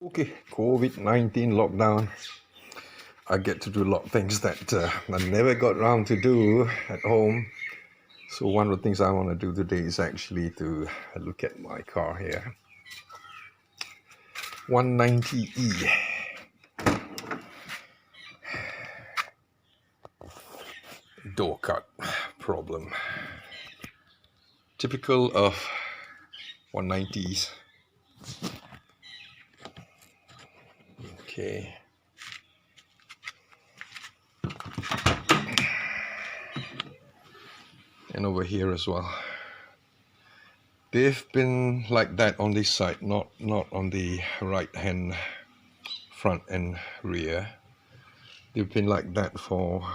Okay, COVID-19 lockdown. I get to do a lot of things that I never got around to do at home. So one of the things I want to do today is actually to look at my car here. 190E. Door cut problem. Typical of 190s. Okay. And over here as well. They've been like that on this side, not on the right hand front and rear. They've been like that for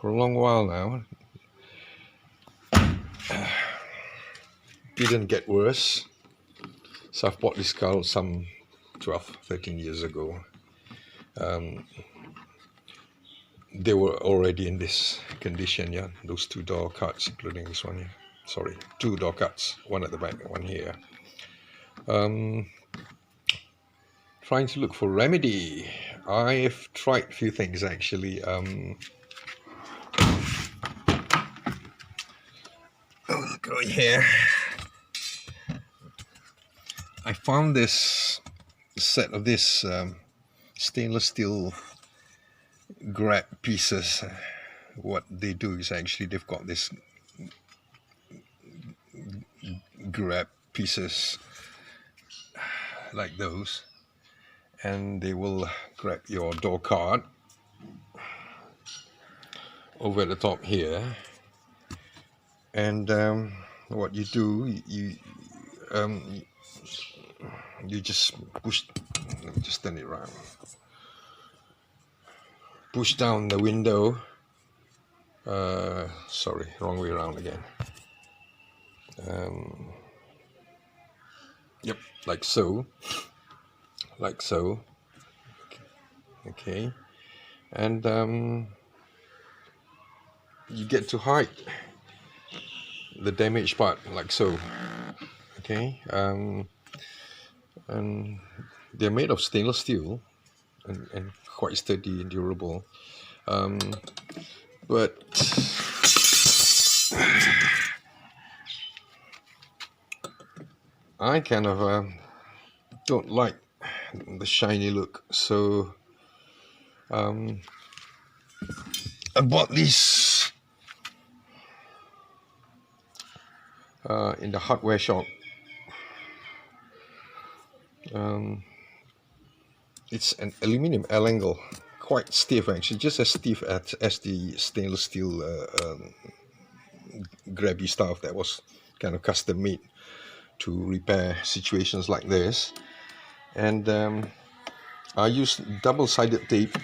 a long while now. Didn't get worse. So I've bought this car some 12-13 years ago. They were already in this condition, yeah. Those two door cuts, including this one here. Sorry, two door cuts, one at the back, one here. Trying to look for remedy. I've tried a few things actually. Go here. I found this set of this stainless steel grab pieces. What they do is actually they've got this grab pieces like those, and they will grab your door card over the top here, and what you do, you just push. Let me just turn it around. Push down the window. Sorry, wrong way around again. Yep, like so. Okay, and you get to hide the damaged part like so. Okay, and they're made of stainless steel and quite sturdy and durable, but I kind of don't like the shiny look, so I bought these in the hardware shop. It's an aluminium L-angle, quite stiff actually, just as stiff as the stainless steel grabby stuff that was kind of custom made to repair situations like this. And I used double-sided tape.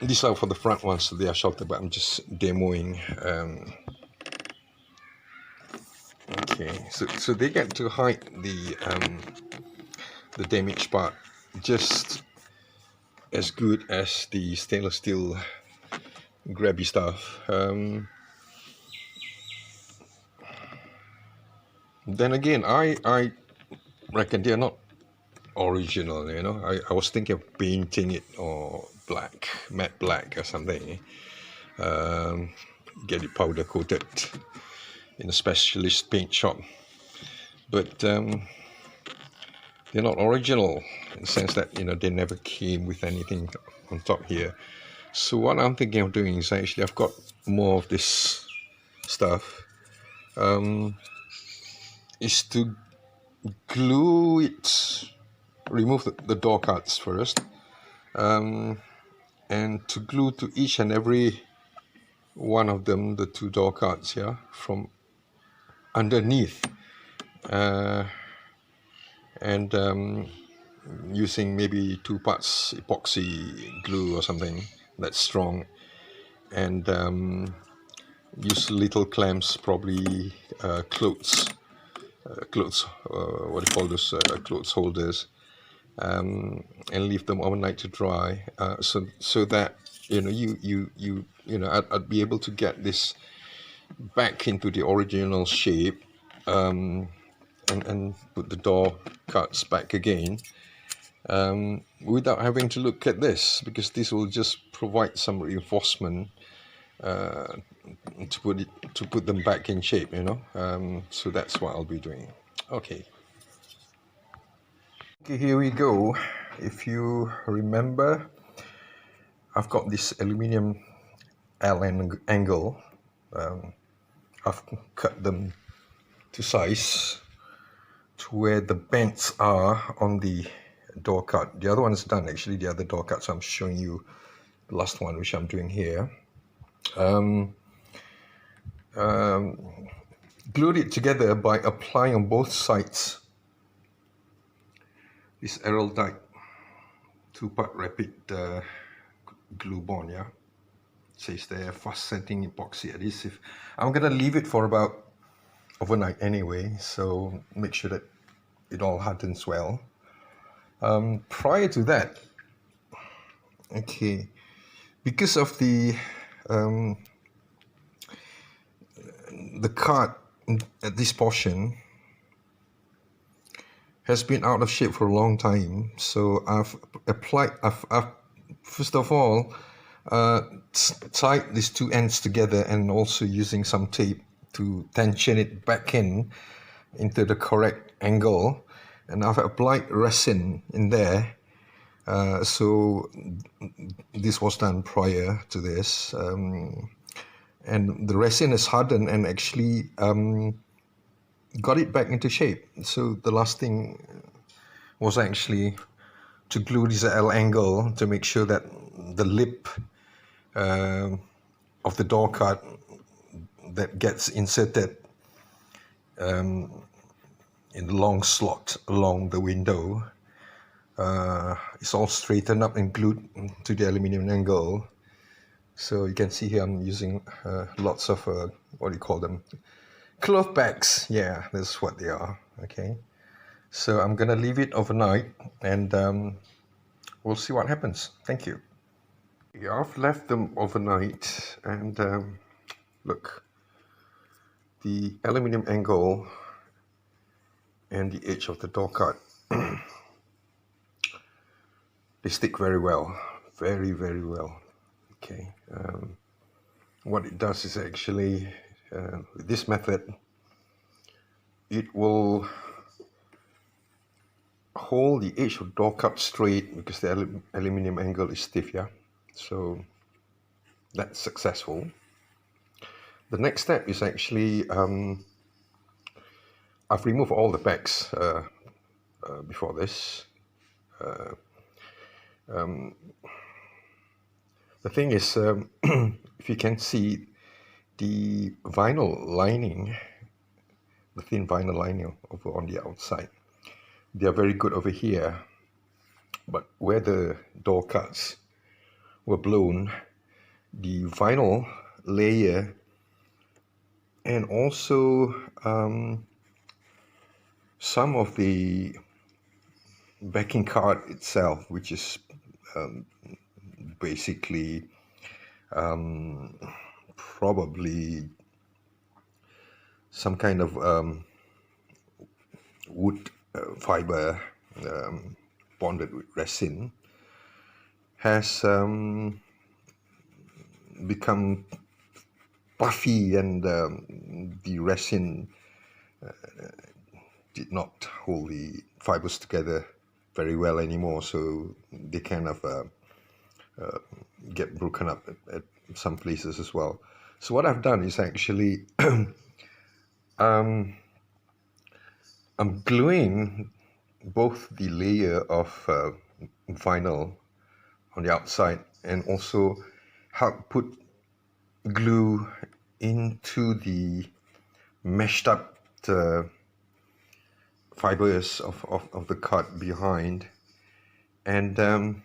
These are for the front ones, so they are shorter, but I'm just demoing. Okay, so they get to hide the damaged part just as good as the stainless steel grabby stuff. Then again, I reckon they're not original, you know. I was thinking of painting it or black, matte black or something. Get it powder coated in a specialist paint shop, but they're not original in the sense that, you know, they never came with anything on top here. So what I'm thinking of doing is actually, I've got more of this stuff, is to glue it, remove the door cuts first, and to glue to each and every one of them the two door cuts here from underneath, and using maybe 2 parts epoxy glue or something that's strong, and use little clamps, probably clothes, what do you call those, clothes holders, and leave them overnight to dry, so that, you know, you know, I'd be able to get this back into the original shape, and put the door cuts back again, without having to look at this, because this will just provide some reinforcement to put them back in shape, so that's what I'll be doing. Okay, here we go. If you remember, I've got this aluminium angle. I've cut them to size to where the bends are on the door cut. The other one's done, actually, the other door cut, so I'm showing you the last one, which I'm doing here. Glued it together by applying on both sides this Araldite 2-part rapid glue bond. Yeah, it says there fast setting epoxy adhesive. I'm gonna leave it for about overnight anyway, so make sure that it all hardens well. Prior to that, okay, because of the card at this portion has been out of shape for a long time, so I've first of all tied these two ends together, and also using some tape to tension it back into the correct angle, and I've applied resin in there. So this was done prior to this, and the resin is hardened and actually got it back into shape. So the last thing was actually to glue this L angle to make sure that the lip of the door cut that gets inserted in the long slot along the window is all straightened up and glued to the aluminium angle. So you can see here I'm using lots of what do you call them, cloth bags. Yeah, that's what they are. Okay, so I'm gonna leave it overnight, and we'll see what happens. Thank you. Yeah, I've left them overnight, and look, the aluminium angle and the edge of the door cut, they stick very well, very, very well. Okay, what it does is actually, with this method, it will hold the edge of the door cut straight because the aluminium angle is stiff. Yeah, so that's successful. The next step is actually, I've removed all the pegs before this. The thing is, if you can see the vinyl lining, the thin vinyl lining over on the outside, they are very good over here, but where the door cuts were blown, the vinyl layer and also some of the backing card itself, which is basically probably some kind of wood fiber bonded with resin, has become puffy, and the resin did not hold the fibers together very well anymore, so they kind of get broken up at some places as well. So what I've done is actually I'm gluing both the layer of vinyl on the outside, and also put glue into the meshed up fibers of the cut behind, and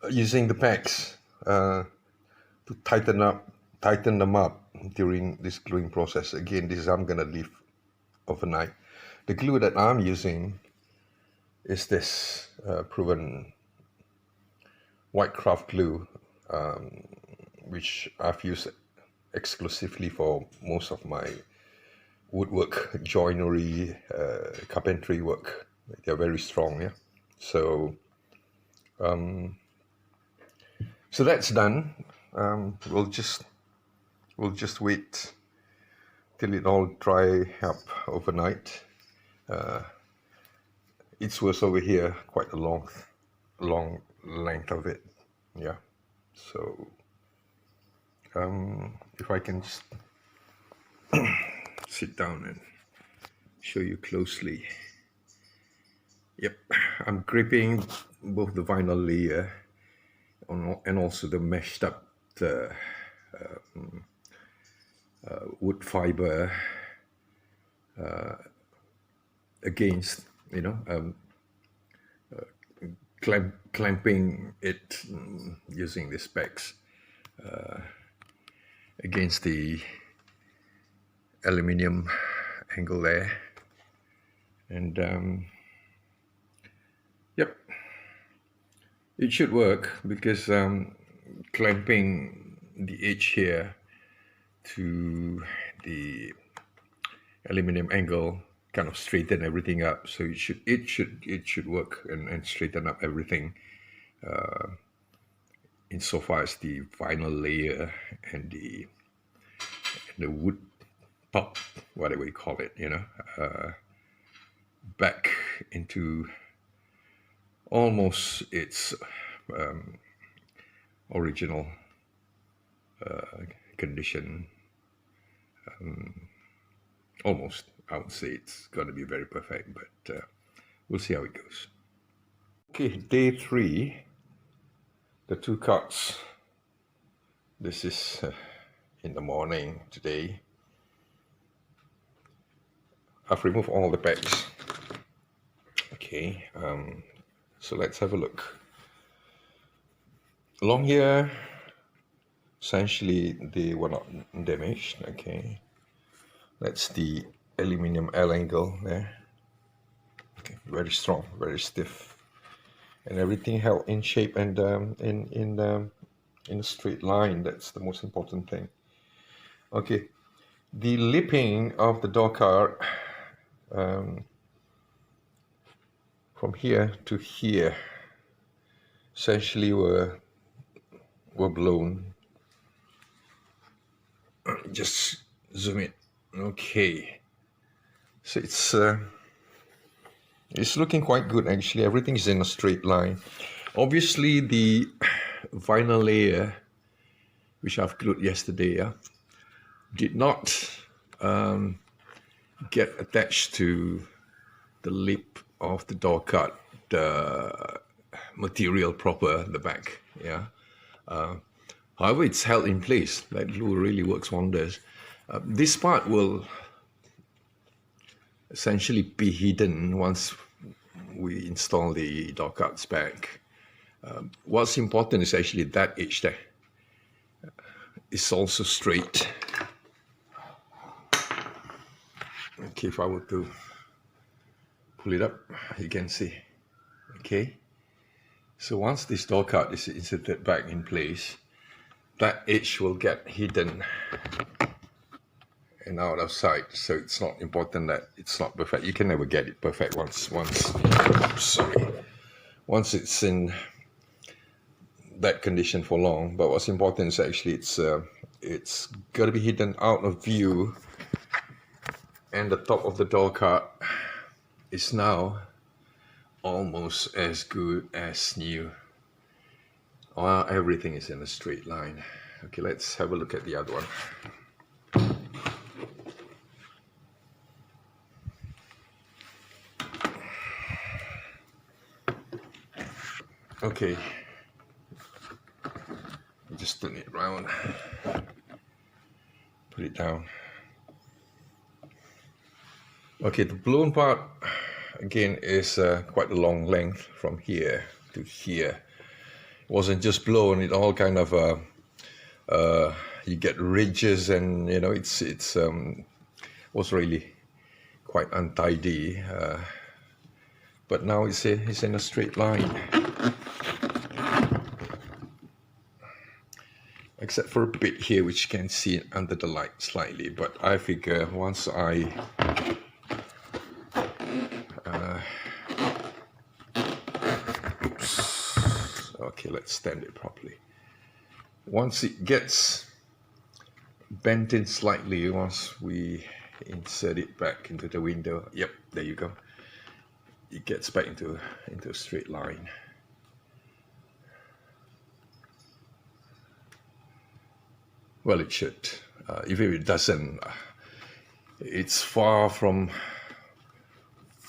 using the pegs to tighten them up during this gluing process. Again, this I'm gonna leave overnight. The glue that I'm using is this proven white craft glue, which I've used exclusively for most of my woodwork, joinery, carpentry work. They're very strong, yeah. So so that's done. We'll just wait till it all dry up overnight. It's worse over here, quite a long length of it, yeah. So if I can just sit down and show you closely. Yep, I'm gripping both the vinyl layer and also the meshed up wood fiber against, clamping it using the specs against the aluminium angle there. And yep, it should work because clamping the edge here to the aluminium angle kind of straighten everything up. So it should work and straighten up everything insofar as the vinyl layer and the wood pulp, whatever you call it, back into almost its original condition. Almost, I would say it's going to be very perfect, but we'll see how it goes. Okay, day 3, the 2 cuts. This is in the morning today. I've removed all the pegs. Okay, so let's have a look. Along here, essentially they were not damaged. Okay, that's the aluminium L angle there. Okay, very strong, very stiff, and everything held in shape and in a straight line. That's the most important thing. Okay, the lipping of the door card from here to here essentially were blown. Just zoom it. Okay, so it's looking quite good actually. Everything is in a straight line. Obviously the vinyl layer, which I've glued yesterday, did not get attached to the lip of the door cut, the material proper, the back, yeah. However, it's held in place. That glue really works wonders. This part will essentially be hidden once we install the door cuts back. What's important is actually that edge there. It's also straight. Okay, if I were to pull it up, you can see. Okay, so once this door cut is inserted back in place, that edge will get hidden and out of sight. So it's not important that it's not perfect. You can never get it perfect once it's in that condition for long. But what's important is actually it's got to be hidden out of view, and the top of the door card is now almost as good as new. Everything is in a straight line. Okay, let's have a look at the other one. Okay, just turn it around, put it down. Okay, the blown part again is quite a long length from here to here. It wasn't just blown; it all kind of you get ridges, and it's was really quite untidy. But now it's in a straight line. except for a bit here which you can see it under the light slightly, but I figure once I okay, let's stand it properly. Once it gets bent in slightly, once we insert it back into the window, yep, there you go, it gets back into a straight line. Well, it should. If it doesn't, it's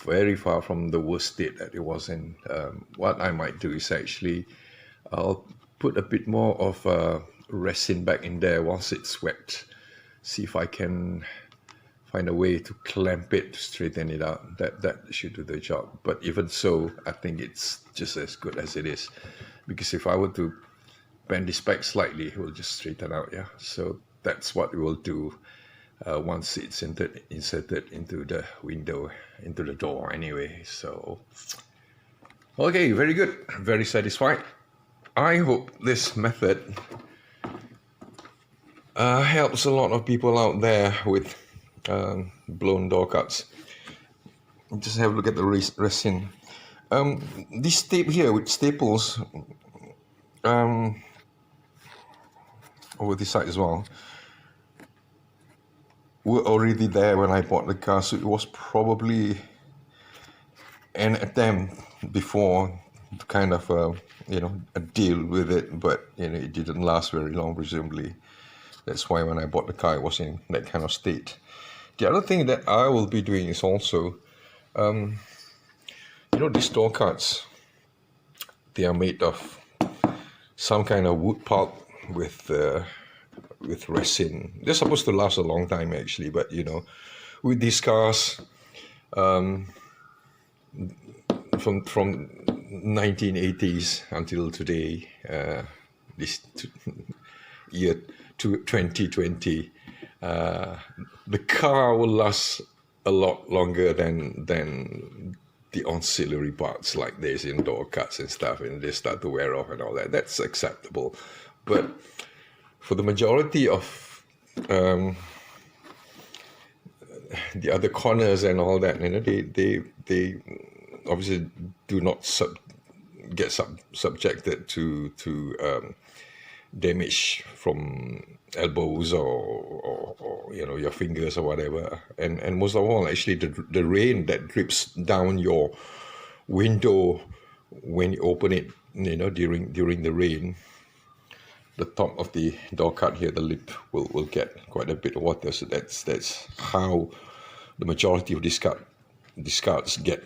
very far from the worst state that it was in. What I might do is actually, I'll put a bit more of resin back in there once it's wet. See if I can find a way to clamp it, to straighten it out. That should do the job. But even so, I think it's just as good as it is. Because if I were to bend this back slightly, it will just straighten out, yeah? So that's what we will do once it's inserted into the window, into the door anyway. So, okay, very good. Very satisfied. I hope this method helps a lot of people out there with blown door cuts. Just have a look at the resin. This tape here with staples over this side as well were already there when I bought the car, so it was probably an attempt before to kind of deal with it, but it didn't last very long, presumably. That's why when I bought the car, it was in that kind of state. The other thing that I will be doing is also, these door cuts, they are made of some kind of wood pulp with resin. They're supposed to last a long time actually, but with these cars from 1980s until today, this year 2020, the car will last a lot longer than the ancillary parts like this in door cuts and stuff, and they start to wear off and all that. That's acceptable, but for the majority of the other corners and all that, they obviously do not get subjected to damage from elbows or your fingers or whatever, and most of all, actually the rain that drips down your window when you open it, during the rain, the top of the door cut here, the lip will get quite a bit of water. So that's how the majority of these cards get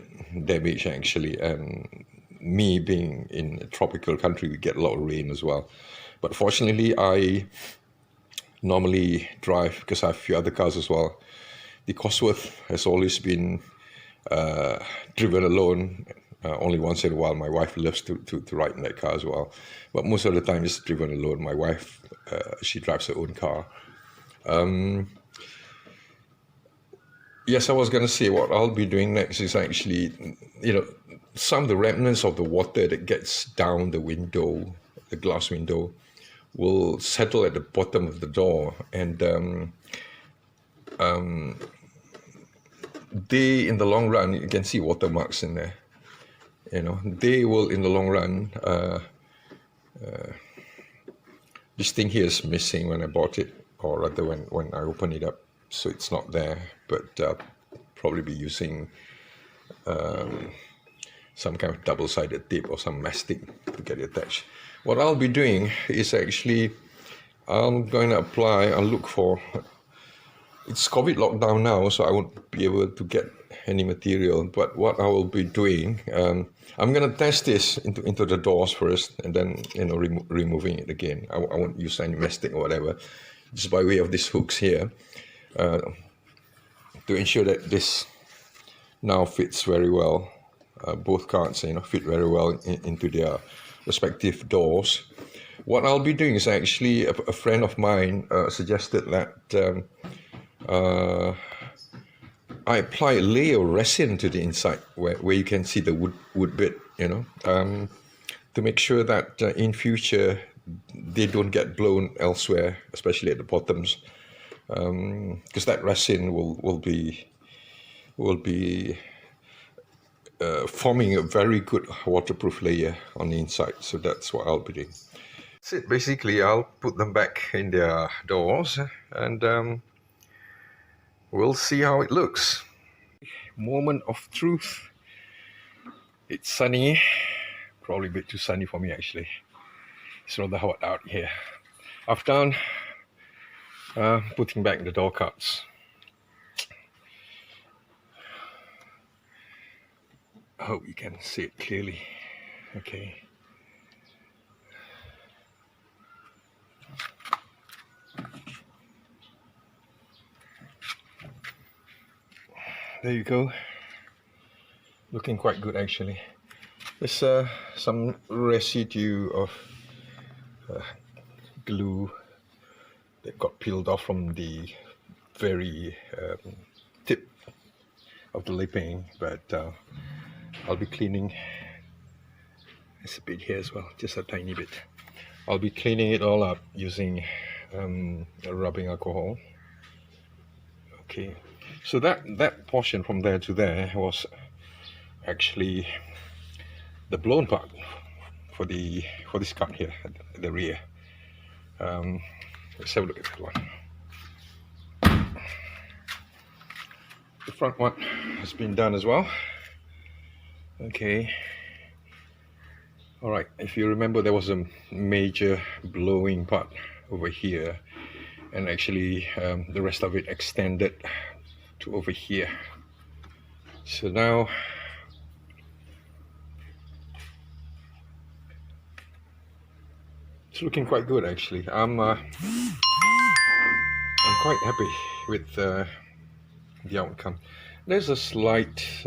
damaged actually. And me being in a tropical country, we get a lot of rain as well. But fortunately, I normally drive, because I have a few other cars as well. The Cosworth has always been driven alone. Only once in a while, my wife loves to ride in that car as well. But most of the time, it's driven alone. My wife, she drives her own car. Yes, I was going to say what I'll be doing next is actually, some of the remnants of the water that gets down the window, the glass window, will settle at the bottom of the door. And they, in the long run, you can see watermarks in there. They will, in the long run, this thing here is missing when I bought it, or rather when I open it up, so it's not there, but probably be using some kind of double-sided tape or some mastic to get it attached. What I'll be doing is actually, I'm going to I'll look for, it's COVID lockdown now, so I won't be able to get any material, but what I will be doing, I'm going to test this into the doors first, and then removing it again. I won't use any mastic or whatever, just by way of these hooks here, to ensure that this now fits very well. Both cards fit very well into their respective doors. What I'll be doing is actually, a friend of mine suggested that I apply a layer of resin to the inside where you can see the wood bit, to make sure that in future they don't get blown elsewhere, especially at the bottoms, because that resin will be forming a very good waterproof layer on the inside. So that's what I'll be doing. That's it. Basically, I'll put them back in their doors, and we'll see how it looks. Moment of truth. It's sunny, probably a bit too sunny for me actually. It's rather hot out here. I've done putting back the door cuts. I hope you can see it clearly. Okay. There you go. Looking quite good actually. There's some residue of glue that got peeled off from the very tip of the lipping, but I'll be cleaning. There's a bit here as well, just a tiny bit. I'll be cleaning it all up using rubbing alcohol. Okay, so that portion from there to there was actually the blown part for this cut here at the rear. Let's have a look at that one. The front one has been done as well. Okay. All right. If you remember, there was a major blowing part over here, and actually the rest of it extended to over here. So now it's looking quite good actually. I'm quite happy with the outcome. There's a slight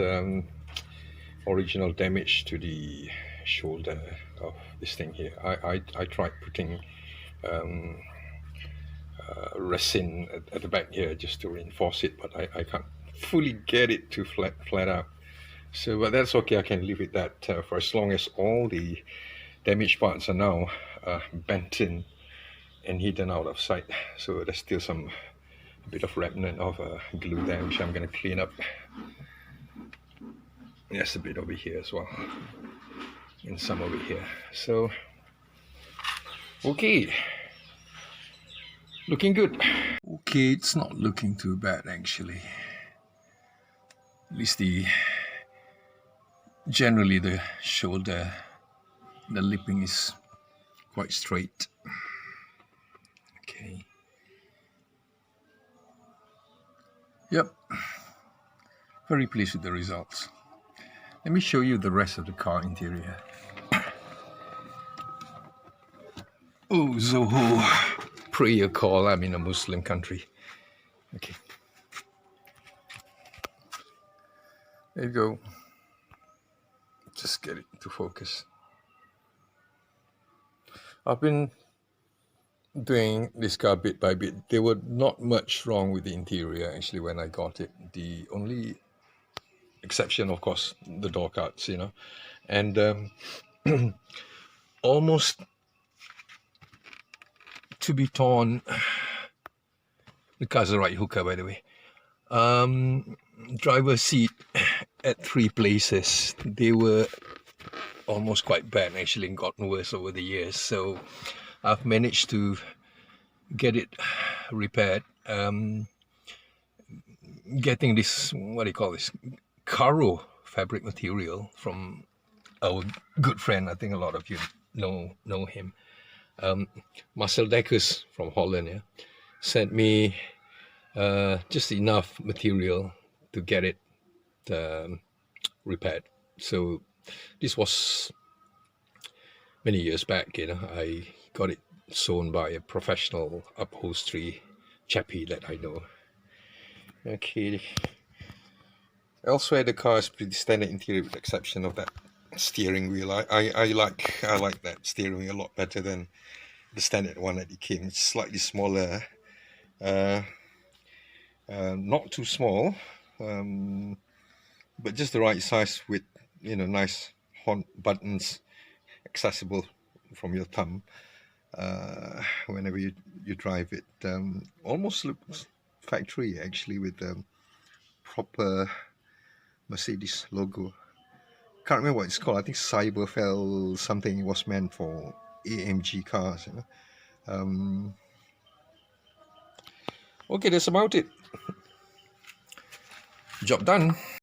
original damage to the shoulder of this thing here. I tried putting resin at the back here just to reinforce it, but I can't fully get it to flat out. So, but that's okay. I can leave it that for as long as all the damaged parts are now bent in and hidden out of sight. So there's still a bit of remnant of glue there, which I'm going to clean up. There's a bit over here as well, and some over here. So, okay, looking good. Okay, it's not looking too bad actually. At least generally the shoulder, the lipping is quite straight. Okay. Yep. Very pleased with the results. Let me show you the rest of the car interior. Oh, Zoho, prayer call. I'm in a Muslim country. Okay. There you go. Just get it to focus. I've been doing this car bit by bit. There were not much wrong with the interior actually when I got it. The only exception, of course, the door cuts, you know, and almost to be torn. The car's a right hooker, by the way. Driver's seat at 3 places. They were almost quite bad actually, and gotten worse over the years. So I've managed to get it repaired. Getting this, what do you call this, Caro fabric material from our good friend. I think a lot of you know him. Marcel Dekkers from Holland, yeah, sent me just enough material to get it repaired. So this was many years back, you know. I got it sewn by a professional upholstery chappie that I know. Okay. Elsewhere, the car is pretty standard interior with the exception of that steering wheel. I like that steering wheel a lot better than the standard one that it came. It's slightly smaller, not too small, but just the right size with, you know, nice buttons accessible from your thumb. whenever you drive it. Almost looks factory actually, with the proper Mercedes logo. Can't remember what it's called. I think Cyberfell something. It was meant for AMG cars. Okay, that's about it. Job done.